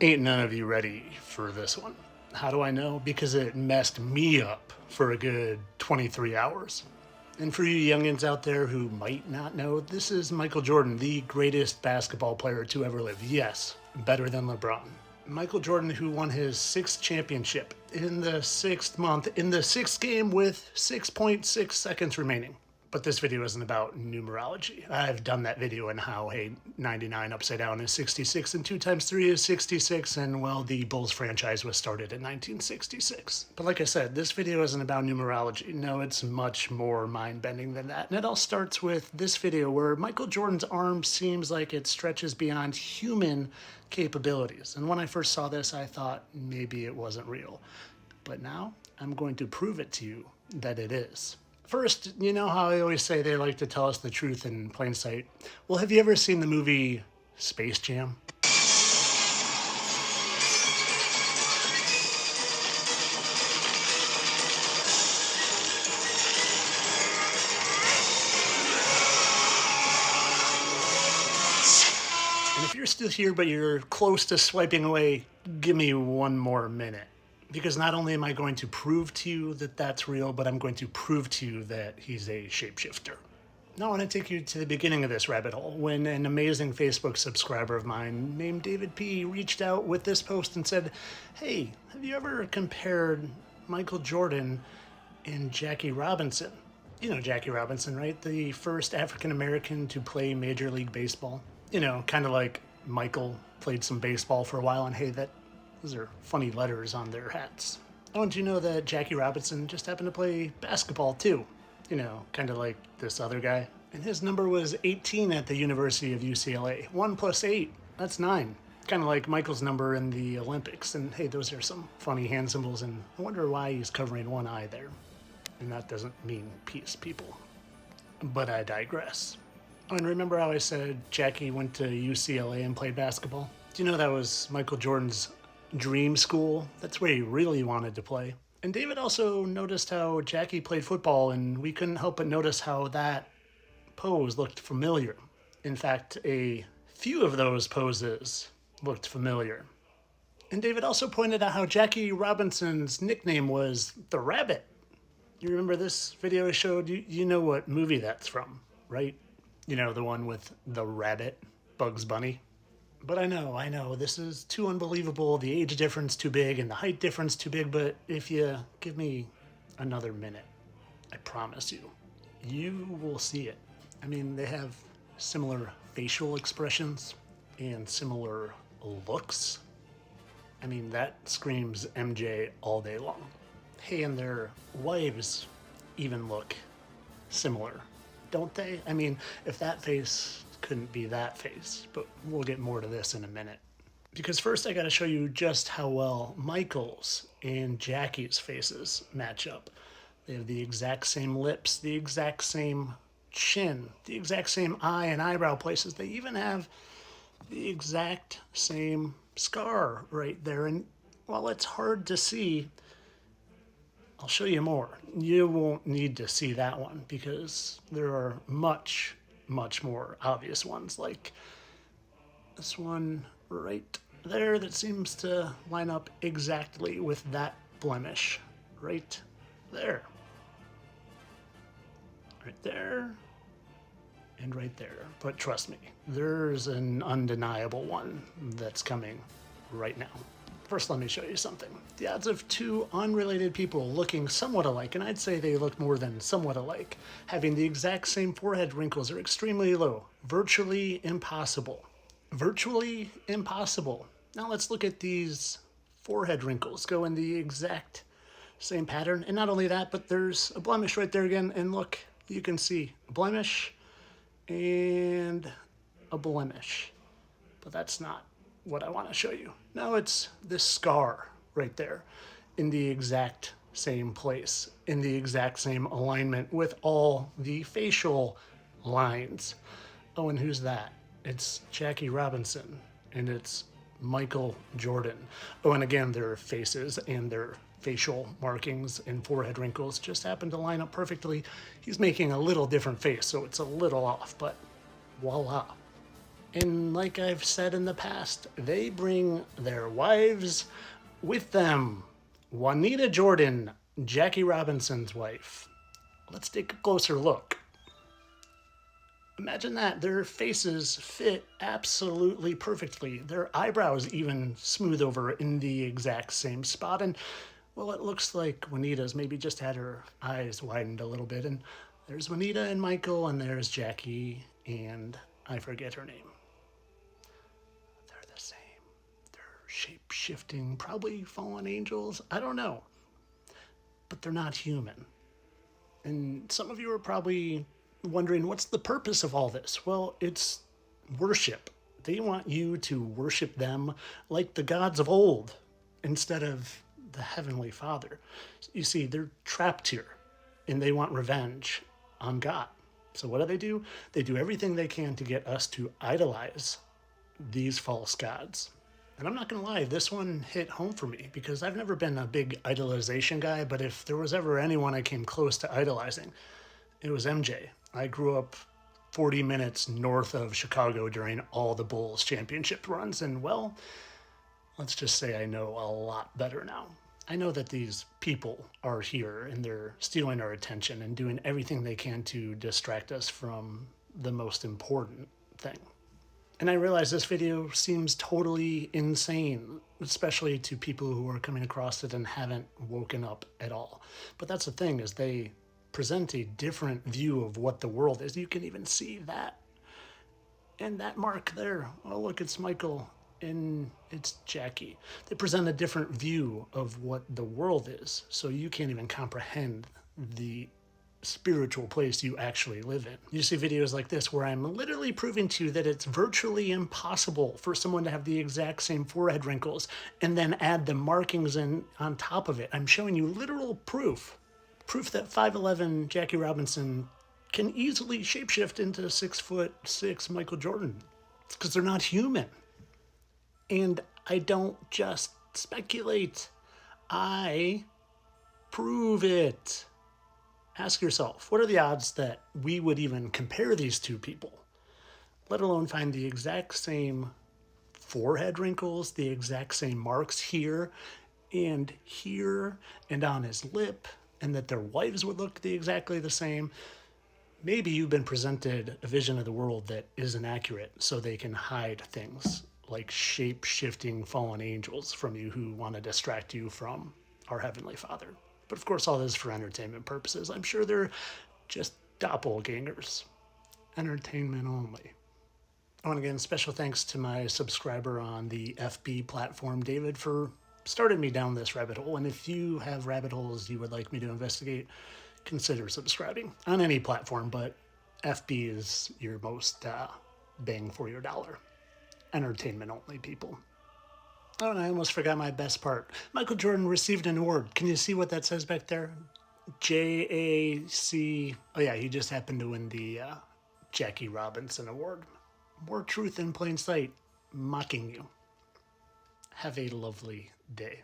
Ain't none of you ready for this one. How do I know? Because it messed me up for a good 23 hours. And for you youngins out there who might not know, this is Michael Jordan, the greatest basketball player to ever live. Yes, better than LeBron. Michael Jordan, who won his sixth championship in the sixth month, in the sixth game with 6.6 seconds remaining. But this video isn't about numerology. I've done that video on how, hey, 99 upside down is 66 and 2 times 3 is 66, and well, the Bulls franchise was started in 1966. But like I said, this video isn't about numerology. No, it's much more mind-bending than that. And it all starts with this video where Michael Jordan's arm seems like it stretches beyond human capabilities. And when I first saw this, I thought maybe it wasn't real. But now I'm going to prove it to you that it is. First, you know how I always say they like to tell us the truth in plain sight? Well, have you ever seen the movie Space Jam? And if you're still here but you're close to swiping away, give me one more minute. Because not only am I going to prove to you that that's real, but I'm going to prove to you that he's a shapeshifter. Now I want to take you to the beginning of this rabbit hole when an amazing Facebook subscriber of mine named David P. reached out with this post and said, hey, have you ever compared Michael Jordan and Jackie Robinson? You know Jackie Robinson, right? The first African-American to play Major League Baseball. You know, kind of like Michael played some baseball for a while, and hey, those are funny letters on their hats. Oh, and you know that Jackie Robinson just happened to play basketball too? You know, kind of like this other guy. And his number was 18 at the University of UCLA. 1 plus 8, that's 9. Kind of like Michael's number in the Olympics. And hey, those are some funny hand symbols, and I wonder why he's covering one eye there. And that doesn't mean peace, people. But I digress. Oh, and remember how I said Jackie went to UCLA and played basketball? Do you know that was Michael Jordan's dream school? That's where he really wanted to play. And David also noticed how Jackie played football, and we couldn't help but notice how that pose looked familiar. In fact, a few of those poses looked familiar. And David also pointed out how Jackie Robinson's nickname was the Rabbit. You remember this video I showed? You know what movie that's from, right? You know, the one with the rabbit, Bugs Bunny. But I know, this is too unbelievable, the age difference too big, and the height difference too big, but if you give me another minute, I promise you, you will see it. I mean, they have similar facial expressions and similar looks. I mean, that screams MJ all day long. Hey, and their wives even look similar, don't they? I mean, if that face couldn't be that face, but we'll get more to this in a minute. Because first I gotta show you just how well Michael's and Jackie's faces match up. They have the exact same lips, the exact same chin, the exact same eye and eyebrow places. They even have the exact same scar right there. And while it's hard to see, I'll show you more. You won't need to see that one because there are much more obvious ones, like this one right there that seems to line up exactly with that blemish right there. Right there and right there. But trust me, there's an undeniable one that's coming right now. First, let me show you something. The odds of two unrelated people looking somewhat alike, and I'd say they look more than somewhat alike, having the exact same forehead wrinkles are extremely low. Virtually impossible. Virtually impossible. Now let's look at these forehead wrinkles. Go in the exact same pattern. And not only that, but there's a blemish right there again. And look, you can see a blemish and a blemish. But that's not what I want to show you. Now it's this scar right there in the exact same place, in the exact same alignment with all the facial lines. Oh, and who's that? It's Jackie Robinson, and it's Michael Jordan. Oh, and again, their faces and their facial markings and forehead wrinkles just happen to line up perfectly. He's making a little different face, so it's a little off, but voila. And like I've said in the past, they bring their wives with them. Juanita Jordan, Jackie Robinson's wife. Let's take a closer look. Imagine that. Their faces fit absolutely perfectly. Their eyebrows even smooth over in the exact same spot. And, well, it looks like Juanita's maybe just had her eyes widened a little bit. And there's Juanita and Michael, and there's Jackie, and I forget her name. They're the same. They're shape-shifting, probably fallen angels. I don't know. But they're not human. And some of you are probably wondering, what's the purpose of all this? Well, it's worship. They want you to worship them like the gods of old instead of the Heavenly Father. You see, they're trapped here and they want revenge on God. So what do? They do everything they can to get us to idolize these false gods. And I'm not going to lie, this one hit home for me because I've never been a big idolization guy, but if there was ever anyone I came close to idolizing, it was MJ. I grew up 40 minutes north of Chicago during all the Bulls championship runs, and well, let's just say I know a lot better now. I know that these people are here and they're stealing our attention and doing everything they can to distract us from the most important thing. And I realize this video seems totally insane, especially to people who are coming across it and haven't woken up at all. But that's the thing, is they present a different view of what the world is. You can even see that. And that mark there, oh look, it's Michael and it's Jackie. They present a different view of what the world is, so you can't even comprehend the spiritual place you actually live in. You see videos like this where I'm literally proving to you that it's virtually impossible for someone to have the exact same forehead wrinkles and then add the markings in on top of it. I'm showing you literal proof that 5'11" Jackie Robinson can easily shapeshift into 6'6" Michael Jordan. It's because they're not human. And I don't just speculate, I prove it. Ask yourself, what are the odds that we would even compare these two people, let alone find the exact same forehead wrinkles, the exact same marks here and on his lip, and that their wives would look exactly the same? Maybe you've been presented a vision of the world that isn't accurate, so they can hide things like shape-shifting fallen angels from you who want to distract you from our Heavenly Father. But of course, all this for entertainment purposes. I'm sure they're just doppelgängers. Entertainment only. I want to give special thanks to my subscriber on the FB platform, David, for starting me down this rabbit hole. And if you have rabbit holes you would like me to investigate, consider subscribing on any platform, but FB is your most bang for your dollar. Entertainment only, people. Oh, and I almost forgot my best part. Michael Jordan received an award. Can you see what that says back there? JAC. Oh, yeah, he just happened to win the Jackie Robinson Award. More truth in plain sight, mocking you. Have a lovely day.